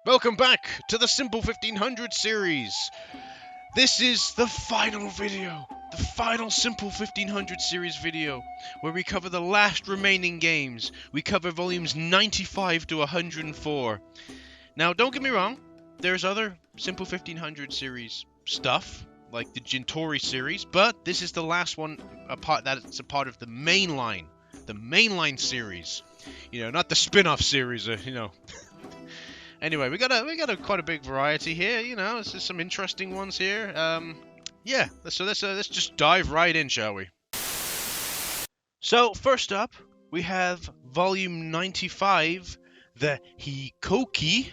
Welcome back to the Simple 1500 series. This is the final video, the final Simple 1500 series video, where we cover the last remaining games. We cover volumes 95 to 104. Now, don't get me wrong, there's other Simple 1500 series stuff, like the Jintori series, but this is the last one that's a part of the mainline series. You know, not the spin-off series, Anyway, we got a quite a big variety here. You know, there's some interesting ones here. Yeah. So let's just dive right in, shall we? So first up, we have Volume 95, the Hikoki,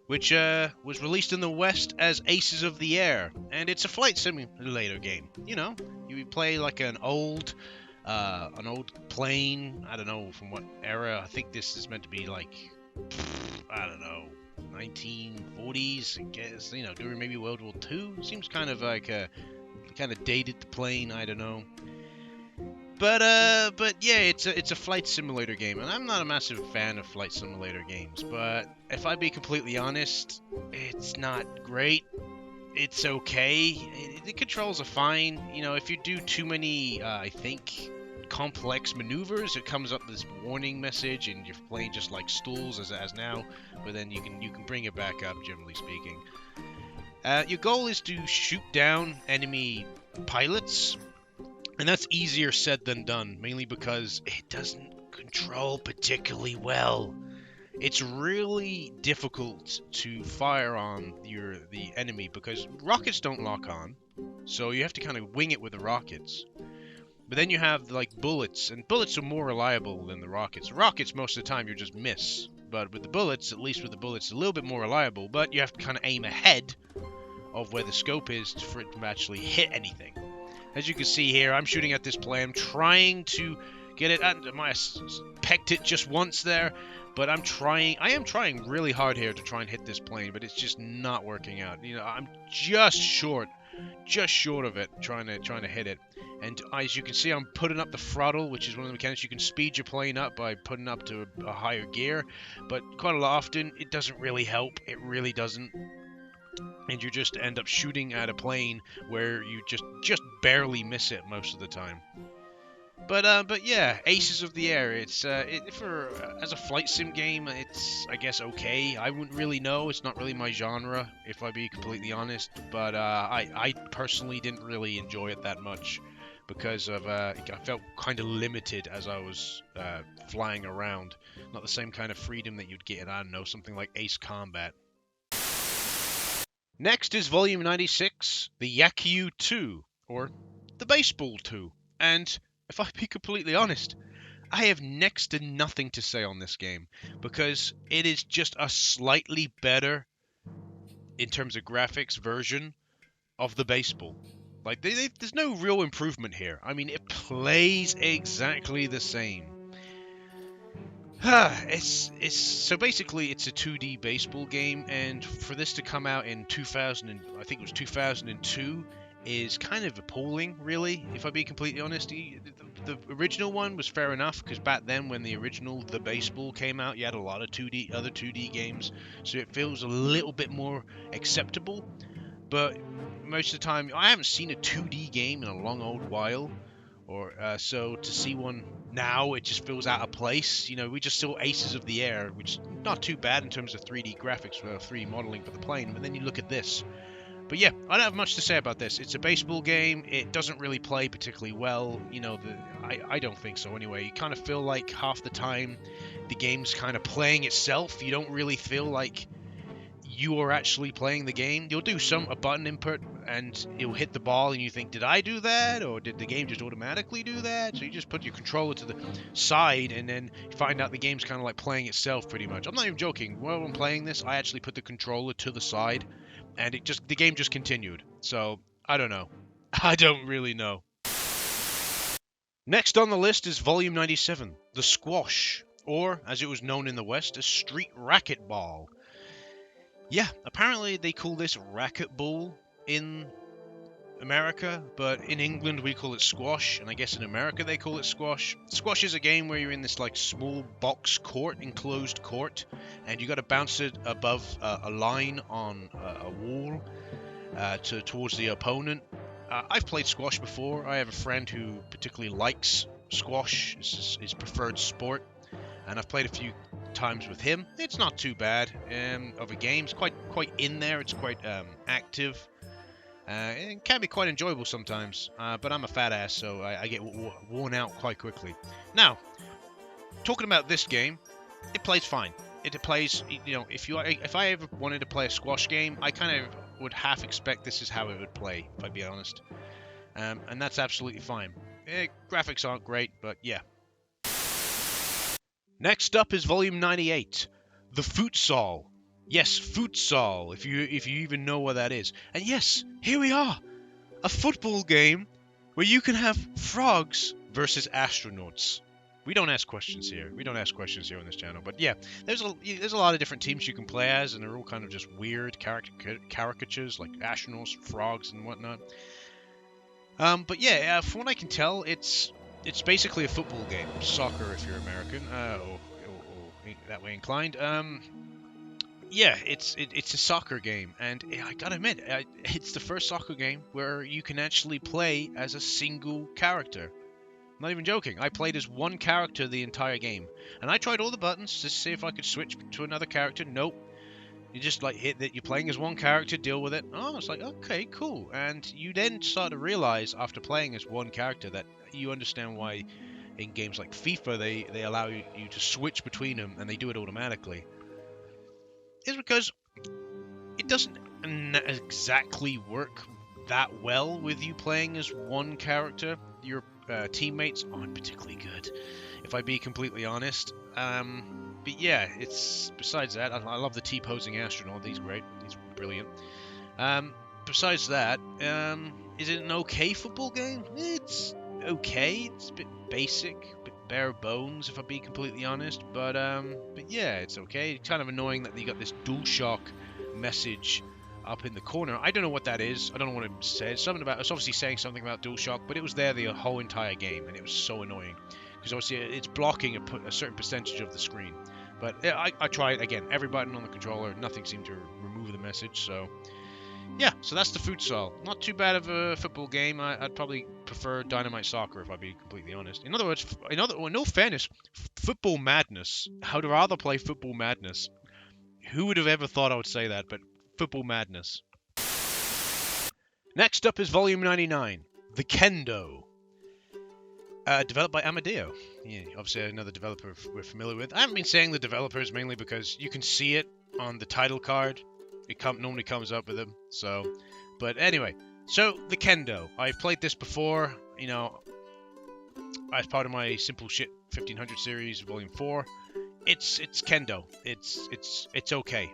which was released in the West as Aces of the Air, and it's a flight simulator game. You know, you play like an old plane. I don't know from what era. I think this is meant to be like, I don't know, 1940s, I guess, you know, during maybe World War II. Seems kind of like kind of dated the plane, I don't know. But yeah, it's a flight simulator game, and I'm not a massive fan of flight simulator games, but if I be completely honest, it's not great. It's okay. The controls are fine. You know, if you do too many, I think, complex maneuvers, it comes up this warning message, and you're playing just like stools as now. But then you can bring it back up, generally speaking. Your goal is to shoot down enemy pilots, and that's easier said than done, mainly because it doesn't control particularly well. It's really difficult to fire on the enemy because rockets don't lock on, so you have to kind of wing it with the rockets. But then you have like bullets, and bullets are more reliable than the rockets. Rockets, most of the time, you just miss. But with the bullets, at least with the bullets, it's a little bit more reliable, but you have to kind of aim ahead of where the scope is for it to actually hit anything. As you can see here, I'm shooting at this plane. I'm trying to get it, and I pecked it just once there, but I am trying really hard here to try and hit this plane, but it's just not working out. You know, I'm just short of it, trying to hit it. And as you can see, I'm putting up the throttle, which is one of the mechanics. You can speed your plane up by putting up to a higher gear, but quite often it doesn't really help. It really doesn't. And you just end up shooting at a plane where you just barely miss it most of the time. But yeah, Aces of the Air. It's as a flight sim game, it's, I guess, okay. I wouldn't really know. It's not really my genre, if I be completely honest. But I personally didn't really enjoy it that much because of I felt kind of limited as I was flying around. Not the same kind of freedom that you'd get in, I don't know, something like Ace Combat. Next is Volume 96, the Yakyu 2, or the Baseball 2. And if I be completely honest, I have next to nothing to say on this game, because it is just a slightly better, in terms of graphics, version of the baseball. Like, there's no real improvement here. I mean, it plays exactly the same. So basically it's a 2D baseball game, and for this to come out in I think it was 2002, is kind of appalling, really, if I be completely honest. The original one was fair enough, because back then when the original The Baseball came out, you had a lot of other 2D games, so it feels a little bit more acceptable. But most of the time, I haven't seen a 2D game in a long old while, so to see one now, it just feels out of place. You know, we just saw Aces of the Air, which is not too bad in terms of 3D graphics, 3D modeling for the plane, but then you look at this. But yeah, I don't have much to say about this. It's a baseball game. It doesn't really play particularly well. You know, I don't think so anyway. You kind of feel like half the time the game's kind of playing itself. You don't really feel like you are actually playing the game. You'll do a button input and it'll hit the ball and you think, did I do that? Or did the game just automatically do that? So you just put your controller to the side and then you find out the game's kind of like playing itself pretty much. I'm not even joking. While I'm playing this, I actually put the controller to the side and the game just continued. So I don't know. I don't really know. Next on the list is Volume 97, The Squash, or as it was known in the West as Street Racquetball. Yeah, apparently they call this racquetball in America, but in England we call it squash, and I guess in America they call it squash. Squash is a game where you're in this like small box court, enclosed court, and you got to bounce it above a line on a wall towards the opponent. I've played squash before. I have a friend who particularly likes squash. It's his preferred sport, and I've played a few times with him. It's not too bad of a game. It's quite in there. It's quite active. It can be quite enjoyable sometimes, but I'm a fat ass, so I get worn out quite quickly. Now, talking about this game, it plays fine. It plays, you know, if I ever wanted to play a squash game, I kind of would half expect this is how it would play, if I'd be honest. And that's absolutely fine. Graphics aren't great, but yeah. Next up is Volume 98, The Futsal. Yes, futsal, if you even know what that is. And yes, here we are, a football game where you can have frogs versus astronauts. We don't ask questions here. We don't ask questions here on this channel. But yeah, there's a lot of different teams you can play as, and they're all kind of just weird caricatures, like astronauts, frogs, and whatnot. But yeah, from what I can tell, it's basically a football game, soccer if you're American, or that way inclined. Yeah, it's a soccer game, and I gotta admit, it's the first soccer game where you can actually play as a single character. I'm not even joking. I played as one character the entire game, and I tried all the buttons to see if I could switch to another character. Nope. You just like hit that you're playing as one character, deal with it. Oh, it's like, okay, cool. And you then start to realize after playing as one character that you understand why in games like FIFA they allow you to switch between them, and they do it automatically. Is because it doesn't exactly work that well with you playing as one character. Your teammates aren't particularly good, if I be completely honest. But yeah, it's besides that, I love the T-posing astronaut. He's great. He's brilliant. Besides that, is it an okay football game? It's okay. It's a bit basic, a bit bare bones, if I be completely honest. But yeah, it's okay. It's kind of annoying that you got this DualShock message up in the corner. I don't know what that is. I don't know what it says. It's obviously saying something about DualShock, but it was there the whole entire game, and it was so annoying because obviously it's blocking a certain percentage of the screen. But I tried again. Every button on the controller, nothing seemed to remove the message. So yeah, so that's the futsal. Not too bad of a football game. I'd probably prefer Dynamite Soccer if I'd be completely honest. In other words, no fairness, Football Madness. I'd rather play Football Madness. Who would have ever thought I would say that? But Football Madness. Next up is Volume 99, The Kendo. Developed by Amadeo. Yeah, obviously another developer we're familiar with. I haven't been saying the developers mainly because you can see it on the title card. It normally comes up with them. So, but anyway, so The Kendo. I've played this before, you know, as part of my Simple Shit 1500 series, Volume 4. It's Kendo. It's okay.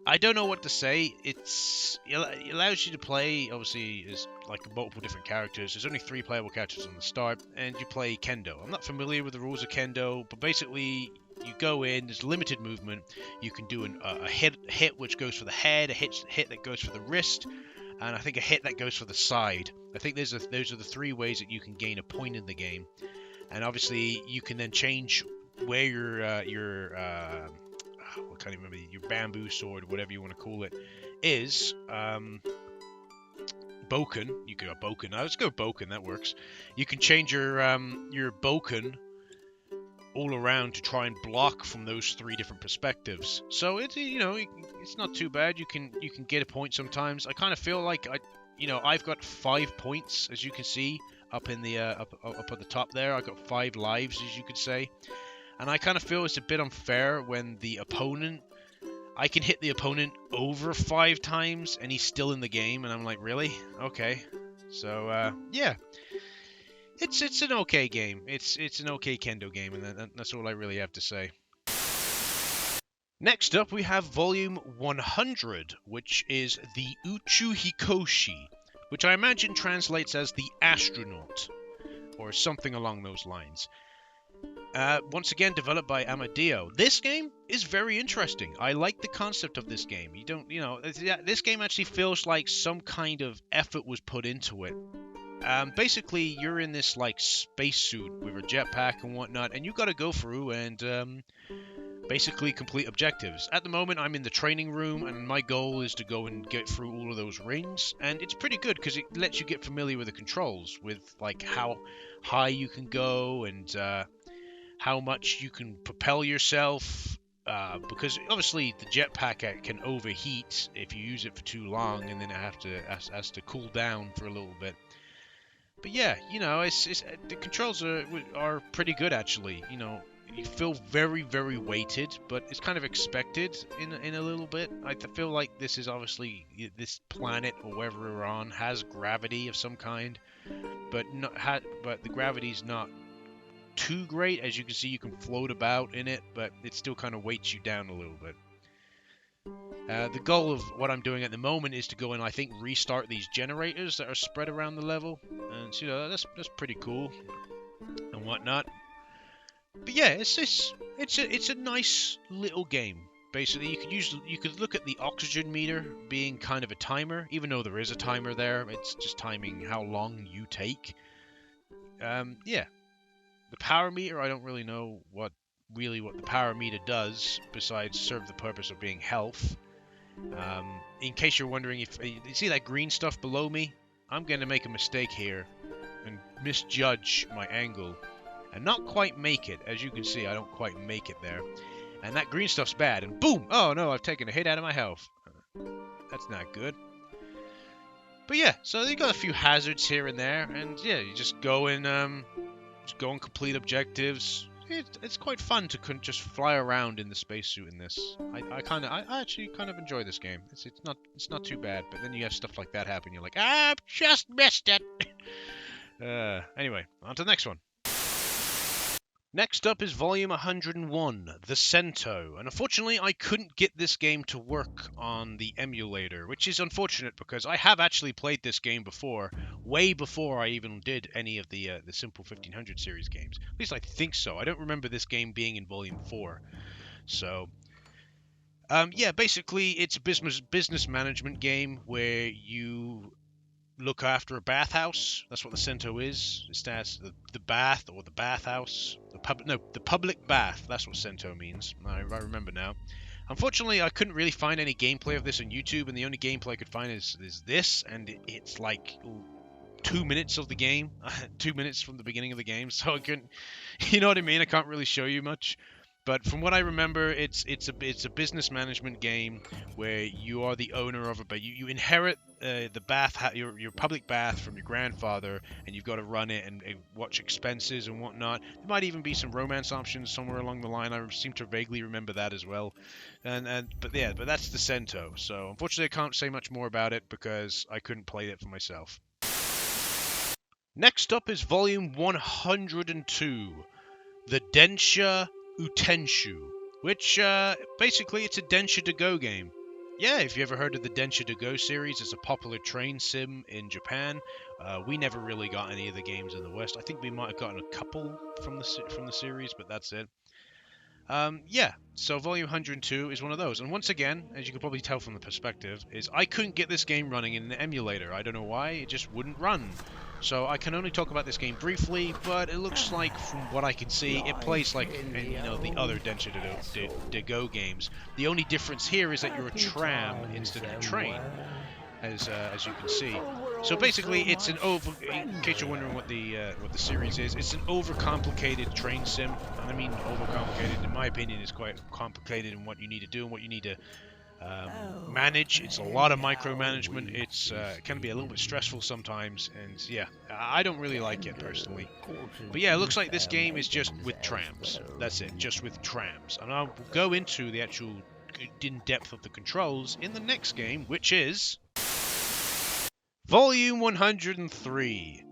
I don't know what to say. It allows you to play, obviously, as like multiple different characters. There's only 3 playable characters on the start, and you play Kendo. I'm not familiar with the rules of Kendo, but basically, you go in, there's limited movement. You can do a hit which goes for the head, a hit that goes for the wrist, and I think a hit that goes for the side. I think those are the 3 ways that you can gain a point in the game. And obviously, you can then change where your I can't remember, your bamboo sword, whatever you want to call it, is. Boken. You can go Boken. Let's go Boken. That works. You can change your Boken all around to try and block from those 3 different perspectives. So it's it's not too bad. You can get a point sometimes. I kind of feel like I've got 5 points, as you can see up in the up at the top there. I got 5 lives, as you could say. And I kind of feel it's a bit unfair when I can hit the opponent over 5 times and he's still in the game, and I'm like, really? Okay. So, yeah. It's an okay game. It's an okay Kendo game, and that's all I really have to say. Next up, we have Volume 100, which is the Uchu Hikoshi, which I imagine translates as the astronaut, or something along those lines. Once again, developed by Amadeo. This game is very interesting. I like the concept of this game. This game actually feels like some kind of effort was put into it. Basically, you're in this like spacesuit with a jetpack and whatnot, and you got to go through and basically complete objectives. At the moment, I'm in the training room, and my goal is to go and get through all of those rings, and it's pretty good because it lets you get familiar with the controls, with like how high you can go and how much you can propel yourself. Because obviously the jetpack can overheat if you use it for too long, and then it has to cool down for a little bit. But yeah, it's the controls are pretty good actually. You feel very, very weighted, but it's kind of expected in a little bit. I feel like this is obviously this planet or wherever we're on has gravity of some kind, but the gravity's not too great. As you can see, you can float about in it, but it still kind of weights you down a little bit. The goal of what I'm doing at the moment is to go and I think restart these generators that are spread around the level, and that's pretty cool and whatnot. But yeah, it's a nice little game. Basically, you could look at the oxygen meter being kind of a timer, even though there is a timer there. It's just timing how long you take. Yeah. The power meter, I don't really know what the power meter does besides serve the purpose of being health. In case you're wondering, if you see that green stuff below me, I'm going to make a mistake here and misjudge my angle and not quite make it. As you can see, I don't quite make it there. And that green stuff's bad, and boom! Oh no, I've taken a hit out of my health. That's not good. But yeah, so you got a few hazards here and there, and yeah, you just go and complete objectives. It's quite fun to just fly around in the spacesuit in this. I actually kind of enjoy this game. It's not too bad. But then you have stuff like that happen. You're like, I've just missed it. Anyway, on to the next one. Next up is Volume 101, The Cento, and unfortunately I couldn't get this game to work on the emulator, which is unfortunate because I have actually played this game before, way before I even did any of the Simple 1500 series games. At least I think so. I don't remember this game being in Volume 4. So, yeah, basically it's a business management game where you look after a bathhouse. That's what the Cento is. It stands the bath or the bathhouse. The public bath. That's what Cento means. I remember now. Unfortunately, I couldn't really find any gameplay of this on YouTube, and the only gameplay I could find is this, and it's like 2 minutes of the game, 2 minutes from the beginning of the game. So I couldn't, you know what I mean? I can't really show you much. But from what I remember, it's a business management game where you are the owner of you inherit the bath, your public bath from your grandfather, and you've got to run it and watch expenses and whatnot. There might even be some romance options somewhere along the line. I seem to vaguely remember that as well. But that's the Cento. So unfortunately, I can't say much more about it because I couldn't play it for myself. Next up is Volume 102, The Densha Utenshu, which basically it's a Densha to Go game. Yeah, if you ever heard of the Densha to Go series, it's a popular train sim in Japan. We never really got any of the games in the West. I think we might have gotten a couple from the series, but that's it. Yeah, so Volume 102 is one of those. And once again, as you can probably tell from the perspective, is I couldn't get this game running in the emulator. I don't know why, it just wouldn't run. So I can only talk about this game briefly, but it looks like, from what I can see, it plays like the other Densha to Go games. The only difference here is that you're a tram instead of a train, as you can see. So basically, it's in case you're wondering what the series is, it's an overcomplicated train sim. And I mean overcomplicated, in my opinion, is quite complicated in what you need to do and what you need to manage. It's a lot of micromanagement. It can be a little bit stressful sometimes, and yeah, I don't really like it personally. But yeah, it looks like this game is just with trams. That's it, just with trams. And I'll go into the actual in-depth of the controls in the next game, which is Volume 103,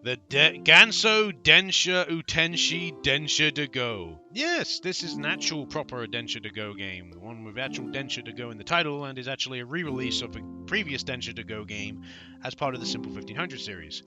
the Ganso Densha Utenshi Densha to Go. Yes, this is an actual proper Densha to Go game, the one with actual Densha to Go in the title, and is actually a re-release of a previous Densha to Go game as part of the Simple 1500 series.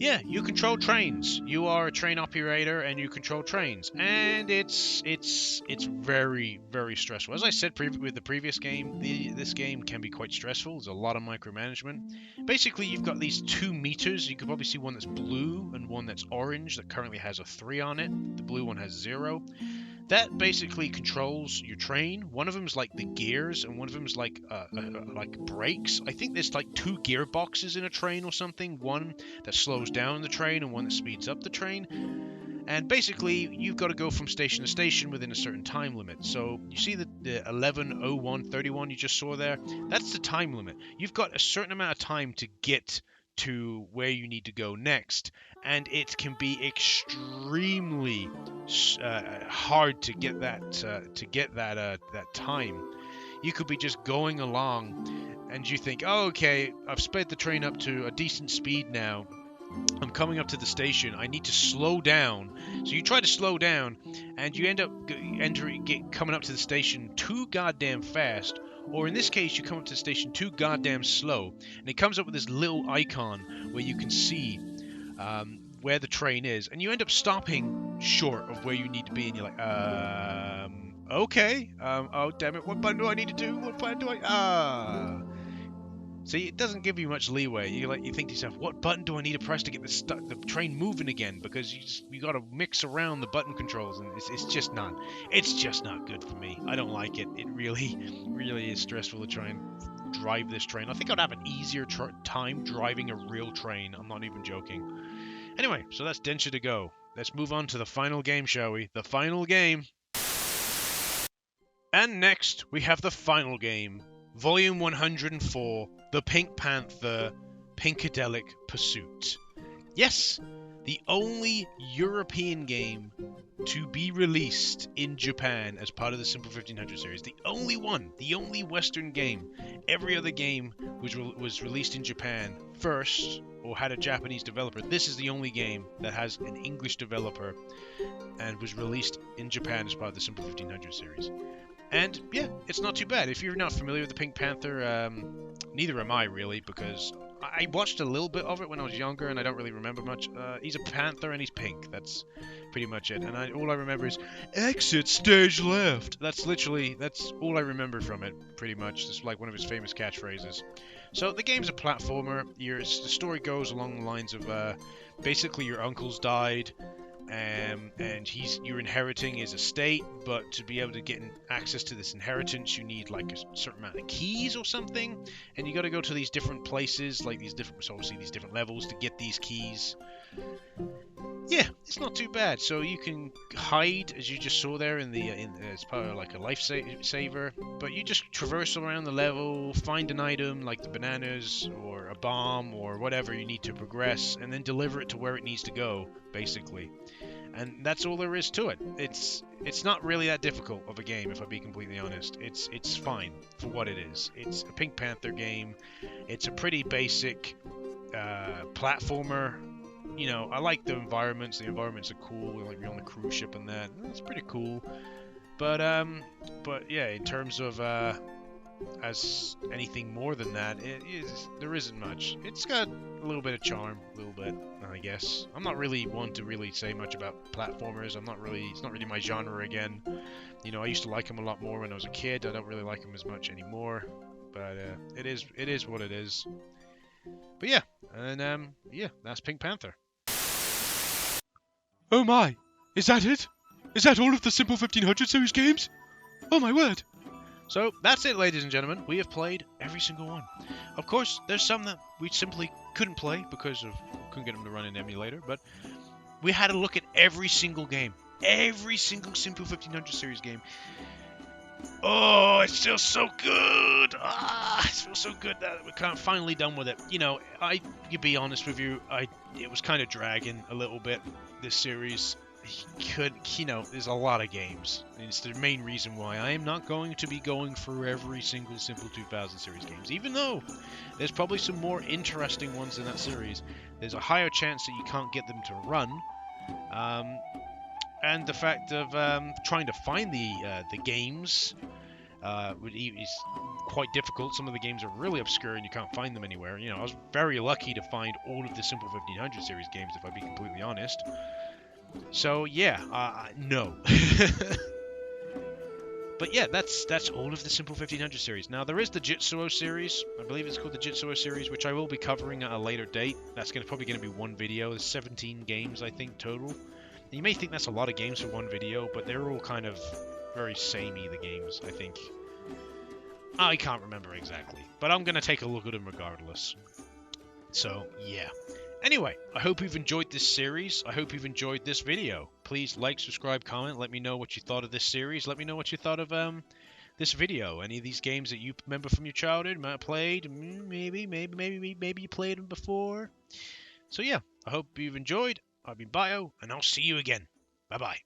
Yeah, you control trains. You are a train operator and you control trains, and it's very, very stressful. As I said with the previous game, this game can be quite stressful. There's a lot of micromanagement. Basically, you've got these 2 meters. You can probably see one that's blue and one that's orange that currently has a 3 on it. The blue one has 0. That basically controls your train. One of them is like the gears, and one of them is like brakes. I think there's like 2 gearboxes in a train or something. One that slows down the train and one that speeds up the train. And basically, you've got to go from station to station within a certain time limit. So you see the 11:01:31 you just saw there? That's the time limit. You've got a certain amount of time to get to where you need to go next, and it can be extremely hard to get that time. You could be just going along, and you think, oh, okay, I've sped the train up to a decent speed now. I'm coming up to the station. I need to slow down. So you try to slow down, and you end up coming up to the station too goddamn fast. Or in this case, you come up to the station too goddamn slow. And it comes up with this little icon where you can see where the train is. And you end up stopping short of where you need to be. And you're like, okay. Oh, damn it. What button do I need to do? What button do I... See, it doesn't give you much leeway. You think to yourself, what button do I need to press to get the train moving again? Because you got to mix around the button controls, and it's just not good for me. I don't like it. It really, really is stressful to try and drive this train. I think I'd have an easier time driving a real train. I'm not even joking. Anyway, so that's Densha to go. Let's move on to the final game, shall we? The final game. And next, we have the final game. Volume 104, The Pink Panther, Pinkadelic Pursuit. Yes, the only European game to be released in Japan as part of the Simple 1500 series. The only one, the only Western game. Every other game was released in Japan first, or had a Japanese developer. This is the only game that has an English developer and was released in Japan as part of the Simple 1500 series. And yeah, it's not too bad. If you're not familiar with the Pink Panther, neither am I really, because I watched a little bit of it when I was younger and I don't really remember much. He's a panther and he's pink. That's pretty much it. And all I remember is, exit stage left. That's all I remember from it, pretty much. It's like one of his famous catchphrases. So the game's a platformer. The story goes along the lines of, basically your uncle's died. And you're inheriting his estate, but to be able to get access to this inheritance, you need like a certain amount of keys or something, and you got to go to these different places, like these different levels to get these keys. Yeah, it's not too bad. So you can hide, as you just saw there, as part of like a lifesaver, but you just traverse around the level, find an item like the bananas or a bomb or whatever you need to progress, and then deliver it to where it needs to go, basically. And that's all there is to it. It's not really that difficult of a game, if I be completely honest. It's fine for what it is. It's a Pink Panther game. It's a pretty basic platformer. You know, I like the environments. The environments are cool. Like you're on the cruise ship and that. It's pretty cool. But yeah, in terms of as anything more than that, there isn't much. It's got a little bit of charm, a little bit, I guess. I'm not really one to really say much about platformers. It's not really my genre again. You know, I used to like them a lot more when I was a kid. I don't really like them as much anymore. But it is what it is. But yeah, and yeah, that's Pink Panther. Oh my, is that it? Is that all of the Simple 1500 series games? Oh my word! So that's it, ladies and gentlemen. We have played every single one. Of course, there's some that we simply couldn't play because couldn't get them to run in emulator, but we had to look at every single game. Every single Simple 1500 series game. Oh, it feels so good. It feels so good that we're finally done with it. You know, to be honest with you, it was kind of dragging a little bit, this series. There's a lot of games. And it's the main reason why I am not going to be going for every single Simple 2000 series games. Even though there's probably some more interesting ones in that series, there's a higher chance that you can't get them to run. And the fact of trying to find the games It's quite difficult. Some of the games are really obscure and you can't find them anywhere. You know, I was very lucky to find all of the Simple 1500 series games, if I be completely honest. So yeah, no. But yeah, that's all of the Simple 1500 series. Now there is the Jitsuo series. I believe it's called the Jitsuo series, which I will be covering at a later date. That's probably going to be one video. There's 17 games, I think, total. And you may think that's a lot of games for one video, but they're all kind of very samey, the games, I think. I can't remember exactly, but I'm going to take a look at them regardless. So, yeah. Anyway, I hope you've enjoyed this series. I hope you've enjoyed this video. Please like, subscribe, comment. Let me know what you thought of this series. Let me know what you thought of this video. Any of these games that you remember from your childhood, might have played. Maybe you played them before. So yeah, I hope you've enjoyed. I've been Bio, and I'll see you again. Bye-bye.